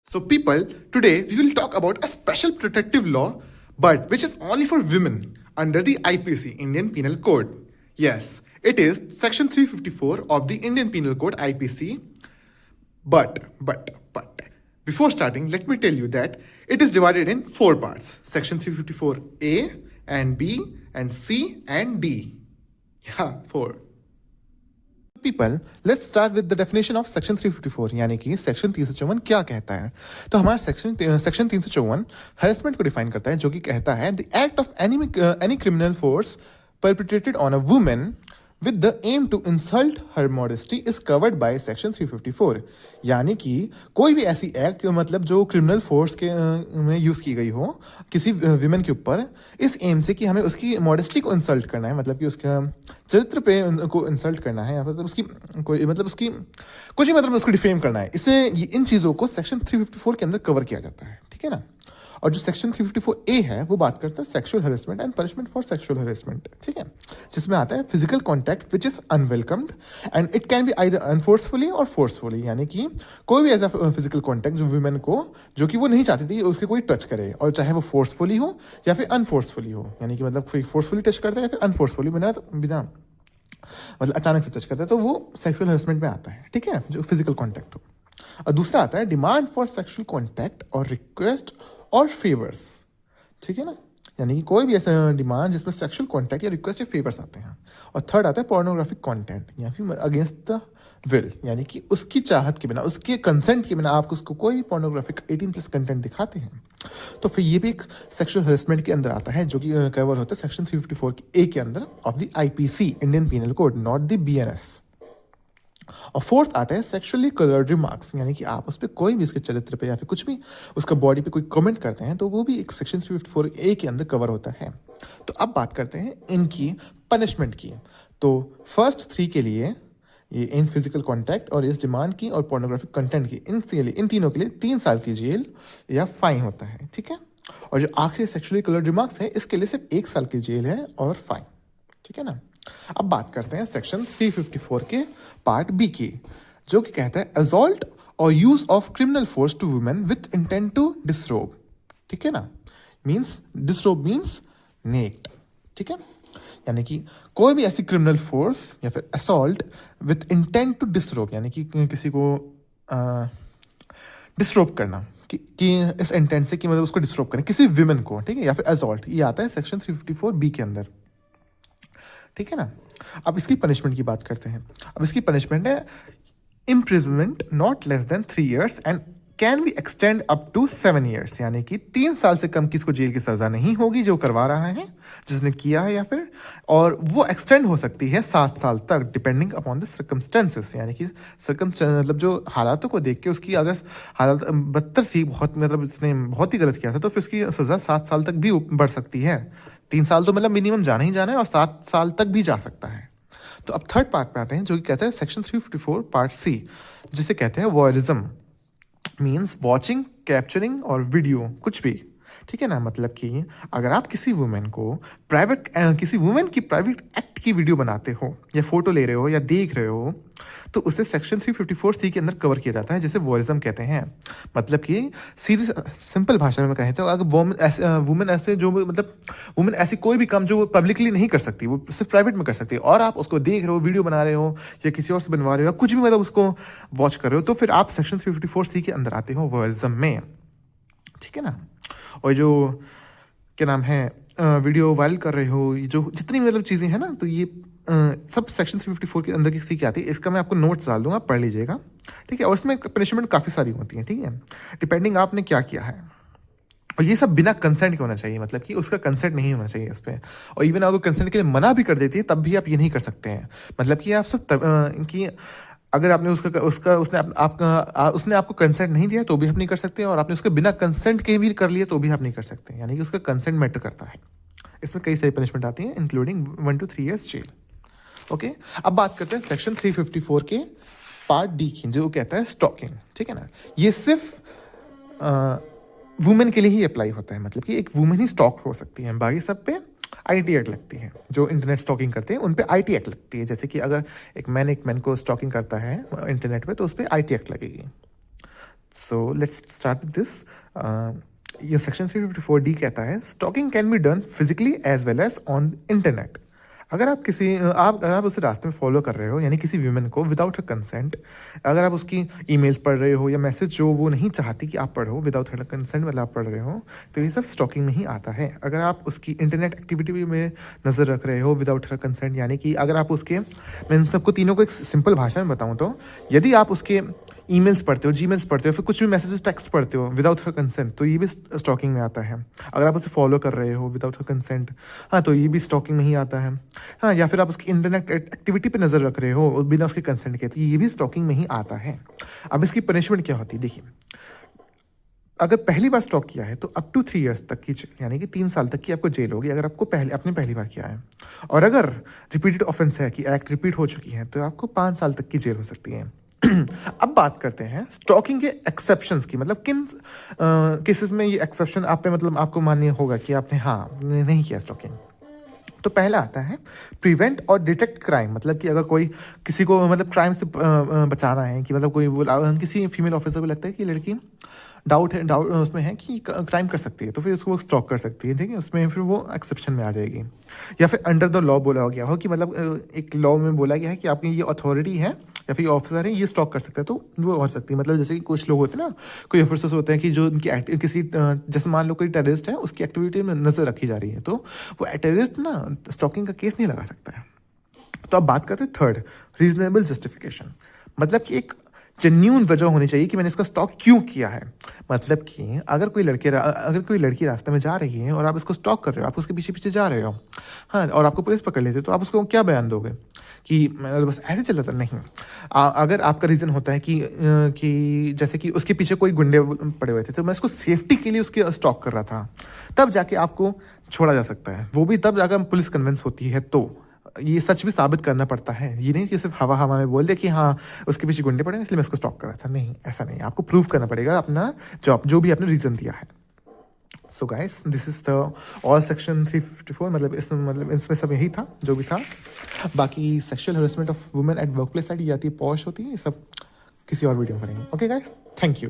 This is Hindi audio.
So, people, today we will talk about a special protective law, but which is only for women under the IPC, Indian Penal Code. Yes, it is Section 354 of the Indian Penal Code IPC. But, before starting, let me tell you that it is divided in four parts: Section 354A and B and C and D. Yeah, four. People let's start with the definition of section 354 यानी कि सेक्शन 354 क्या कहता है। तो हमारा सेक्शन 354 हरेसमेंट को डिफाइन करता है, जो कि कहता है the act of any criminal force perpetrated on a women with the aim to insult her modesty is covered by section 354। यानी कि कोई भी ऐसी एक्ट मतलब जो क्रिमिनल फोर्स के में यूज़ की गई हो किसी विमेन के ऊपर इस एम से कि हमें उसकी मॉडेस्टी को इंसल्ट करना है, मतलब कि उसका चरित्र पे को इंसल्ट करना है या फिर उसकी कोई मतलब उसकी कुछ ही मतलब उसको डिफेम करना है, इससे इन चीज़ों को सेक्शन 354 के अंदर कवर किया जाता है। ठीक है ना। और जो सेक्शन 354A है वो बात करता है sexual harassment and punishment for sexual harassment. ठीक है, जिसमें आता है physical contact which is unwelcomed and it can be either unforcefully और फोर्सफुली। यानी कि कोई भी ऐसा फिजिकल कॉन्टैक्ट जो वुमेन को जो कि वो नहीं चाहती थी उसके कोई टच करे, और चाहे वो फोर्सफुली हो या फिर अनफोर्सफुली हो, यानी कि मतलब कोई फोर्सफुली टच करता है या फिर अनफोर्सफुली बिना मतलब अचानक से टच करता है, तो वो सेक्सुअल हरेसमेंट में आता है। ठीक है, जो फिजिकल कॉन्टैक्ट हो। और दूसरा आता है डिमांड फॉर सेक्सुअल कॉन्टैक्ट और रिक्वेस्ट और फेवर्स। ठीक है ना, यानी कि कोई भी ऐसा डिमांड जिसमें सेक्सुअल कॉन्टैक्ट या रिक्वेस्ट या फेवर्स आते हैं। और थर्ड आता है पोर्नोग्राफिक कंटेंट या फिर अगेंस्ट द विल, यानी कि उसकी चाहत के बिना, उसके कंसेंट के बिना आप उसको कोई भी पोर्नोग्राफिक 18+ कंटेंट दिखाते हैं, तो फिर ये भी एक सेक्सुअल हरेसमेंट के अंदर आता है, जो कि कवर होता है सेक्शन 354A के अंदर of the IPC Indian penal code, not the BNS। और फोर्थ आता है सेक्सुअली कलर्ड रिमार्क्स, यानी कि आप उस पर कोई भी उसके चरित्र पे या फिर कुछ भी उसका बॉडी पे कोई कमेंट करते हैं, तो वो भी एक सेक्शन 354A के अंदर कवर होता है। तो अब बात करते हैं इनकी पनिशमेंट की। तो फर्स्ट 3 के लिए ये इन फिजिकल कॉन्टैक्ट और इस डिमांड की और पोर्नोग्राफिक कंटेंट की इन तीनों के लिए 3 साल की जेल या फाइन होता है। ठीक है, और जो आखिरी सेक्सुअली कलर्ड रिमार्क्स है इसके लिए सिर्फ 1 साल की जेल है और फाइन। ठीक है ना। अब बात करते हैं सेक्शन 354 के पार्ट बी की, जो कि कहता है असॉल्ट और use of criminal force to women with intent to disrobe. ठीक है ना, मींस डिसरोब मींस नेक्ड। ठीक है, यानी कि कोई भी ऐसी क्रिमिनल फोर्स या फिर असॉल्ट विथ इंटेंट टू डिसरोब, यानी कि किसी को डिसरोब करना कि इस इंटेंट से कि मतलब उसको डिसरोब करें किसी विमेन को। ठीक है, या फिर असॉल्ट, ये आता है सेक्शन 354B के अंदर। ठीक है ना। अब इसकी पनिशमेंट की बात करते हैं। अब इसकी पनिशमेंट है imprisonment not less than 3 years and can be extend up to 7 years, यानी कि 3 साल से कम किसको जेल की सजा नहीं होगी जो करवा रहा है, जिसने किया है या फिर, और वो एक्सटेंड हो सकती है 7 साल तक डिपेंडिंग अपॉन द सर्कमस्टेंसेस, यानी कि मतलब जो हालातों को देख के उसकी अगर हालत बदतर सी बहुत मतलब उसने बहुत ही गलत किया था तो फिर उसकी सजा 7 साल तक भी बढ़ सकती है। 3 साल तो मतलब मिनिमम जाना ही जाना है और 7 साल तक भी जा सकता है। तो अब थर्ड पार्ट पे आते हैं, जो कि कहता है सेक्शन 354 पार्ट C, जिसे कहते हैं वॉयरिज्म, मीन्स वॉचिंग, कैप्चरिंग और वीडियो कुछ भी। ठीक है ना, मतलब कि अगर आप किसी वुमेन को किसी वुमेन की प्राइवेट एक्ट की वीडियो बनाते हो या फोटो ले रहे हो या देख रहे हो, तो उसे सेक्शन 354C के अंदर कवर किया जाता है, जिसे वॉयरिज्म कहते हैं। मतलब कि सीधी सिंपल भाषा में कहें तो अगर वुमेन ऐसे जो मतलब वुमेन ऐसी कोई भी काम जो वो पब्लिकली नहीं कर सकती, वो सिर्फ प्राइवेट में कर सकती है, और आप उसको देख रहे हो, वीडियो बना रहे हो या किसी और से बनवा रहे हो या कुछ भी मतलब उसको वॉच कर रहे हो, तो फिर आप सेक्शन 354C के अंदर आते हो वॉयरिज्म में। ठीक है ना। और जो क्या नाम है वीडियो वायरल कर रहे हो, ये जो जितनी मतलब चीज़ें हैं ना, तो ये सब सेक्शन 354 के अंदर की आती है। इसका मैं आपको नोट्स डाल दूंगा, पढ़ लीजिएगा। ठीक है, और इसमें पनिशमेंट काफ़ी सारी होती हैं। ठीक है, डिपेंडिंग आपने क्या किया है, और ये सब बिना कंसेंट के होना चाहिए, मतलब कि उसका कंसेंट नहीं होना चाहिए इस पर। और इवन आपको कंसेंट के लिए मना भी कर देती है तब भी आप ये नहीं कर सकते हैं, मतलब कि आप सब कि अगर आपने उसने आपको कंसेंट नहीं दिया तो भी आप नहीं कर सकते, और आपने उसके बिना कंसेंट के भी कर लिया तो भी आप नहीं कर सकते, यानी कि उसका कंसेंट मैटर करता है। इसमें कई सारी पनिशमेंट आती हैं इंक्लूडिंग 1 to 3 years जेल। ओके, अब बात करते हैं सेक्शन 354 के पार्ट D की, जो कहता है स्टॉकिंग। ठीक है ना, ये सिर्फ वुमेन के लिए ही अप्लाई होता है, मतलब कि एक वुमेन ही स्टॉक हो सकती है, बाकी सब पे IT एक्ट लगती है। जो इंटरनेट स्टॉकिंग करते हैं उन पे IT एक्ट लगती है, जैसे कि अगर एक मैन को स्टॉकिंग करता है इंटरनेट पे तो उस पर IT एक्ट लगेगी। So let's start with this. ये सेक्शन 354D कहता है stalking can be done physically as well as on internet. अगर आप उसे रास्ते में फॉलो कर रहे हो, यानी किसी वीमेन को विदाउट हर कंसेंट, अगर आप उसकी ईमेल्स पढ़ रहे हो या मैसेज जो वो नहीं चाहती कि आप पढ़ो विदाउट हर कंसेंट, मतलब आप पढ़ रहे हो, तो ये सब स्टॉकिंग में ही आता है। अगर आप उसकी इंटरनेट एक्टिविटी में नज़र रख रहे हो विदाउट हर कंसेंट, यानी कि अगर आप उसके, मैं इन सबको तीनों को एक सिंपल भाषा में बताऊँ तो, यदि आप उसके ईमेल्स पढ़ते हो, जीमेल्स पढ़ते हो, फिर कुछ भी मैसेजेस टेक्स्ट पढ़ते हो विदाउट हर कंसेंट, तो ये भी स्टॉकिंग में आता है। अगर आप उसे फॉलो कर रहे हो विदाउट हर कंसेंट, हाँ, तो ये भी स्टॉकिंग में ही आता है। हाँ, या फिर आप उसकी इंटरनेट एक्टिविटी पे नज़र रख रहे हो बिना उसके कंसेंट के, तो ये भी स्टॉकिंग में ही आता है। अब इसकी पनिशमेंट क्या होती है, देखिए, अगर पहली बार स्टॉक किया है तो अप टू 3 years तक की यानी कि 3 साल तक की आपको जेल होगी, अगर आपको आपने पहली बार किया है। और अगर रिपीटेड ऑफेंस है कि एक्ट रिपीट हो चुकी है, तो आपको 5 साल तक की जेल हो सकती है। अब बात करते हैं स्टॉकिंग के एक्सेप्शंस की, मतलब किन केसेस में ये एक्सेप्शन आप पे, मतलब आपको मान्य होगा कि आपने हाँ नहीं किया स्टॉकिंग। तो पहला आता है प्रिवेंट और डिटेक्ट क्राइम, मतलब कि अगर कोई किसी को मतलब क्राइम से बचाना है, कि मतलब कोई किसी फीमेल ऑफिसर को लगता है कि लड़की डाउट उसमें है कि क्राइम कर सकती है, तो फिर उसको वो स्टॉक कर सकती है, ठीक है, उसमें फिर वो एक्सेप्शन में आ जाएगी। या फिर अंडर द लॉ बोला गया हो कि मतलब एक लॉ में बोला गया है कि आपकी ये अथॉरिटी है या फिर ऑफिसर है, ये स्टॉक कर सकता है, तो वो हो सकती है। मतलब जैसे कि कुछ लोग होते हैं ना, कोई ऑफिसर्स होते हैं कि जो उनकी किसी जैसे मान लो कोई टेररिस्ट है, उसकी एक्टिविटी में नज़र रखी जा रही है, तो वो टेररिस्ट ना स्टॉकिंग का केस नहीं लगा सकता है। तो अब बात करते हैं थर्ड, रीजनेबल जस्टिफिकेशन, मतलब कि एक जेन्यून वजह होनी चाहिए कि मैंने इसका स्टॉक क्यों किया है। मतलब कि अगर कोई लड़की रास्ते में जा रही है और आप इसको स्टॉक कर रहे हो, आप उसके पीछे पीछे जा रहे हो, हाँ, और आपको पुलिस पकड़ लेते, तो आप उसको क्या बयान दोगे कि मैं बस ऐसे चल रहा था? नहीं। अगर आपका रीज़न होता है कि जैसे कि उसके पीछे कोई गुंडे पड़े हुए थे, तो मैं उसको सेफ्टी के लिए उसके स्टॉक कर रहा था, तब जाके आपको छोड़ा जा सकता है। वो भी तब जाकर पुलिस कन्विंस होती है, तो ये सच भी साबित करना पड़ता है। ये नहीं कि सिर्फ हवा हवा में बोल दे कि हाँ उसके पीछे गुंडे पड़े इसलिए मैं उसको स्टॉक कर रहा था। नहीं, ऐसा नहीं, आपको प्रूव करना पड़ेगा अपना जो भी आपने रीज़न दिया है। So guys, this is the all section 354, मतलब इसमें सब यही था जो भी था। बाकी sexual harassment of women at work place side ये आती है, पॉश होती है, ये सब किसी और वीडियो में पढ़ेंगे। Okay guys, thank you.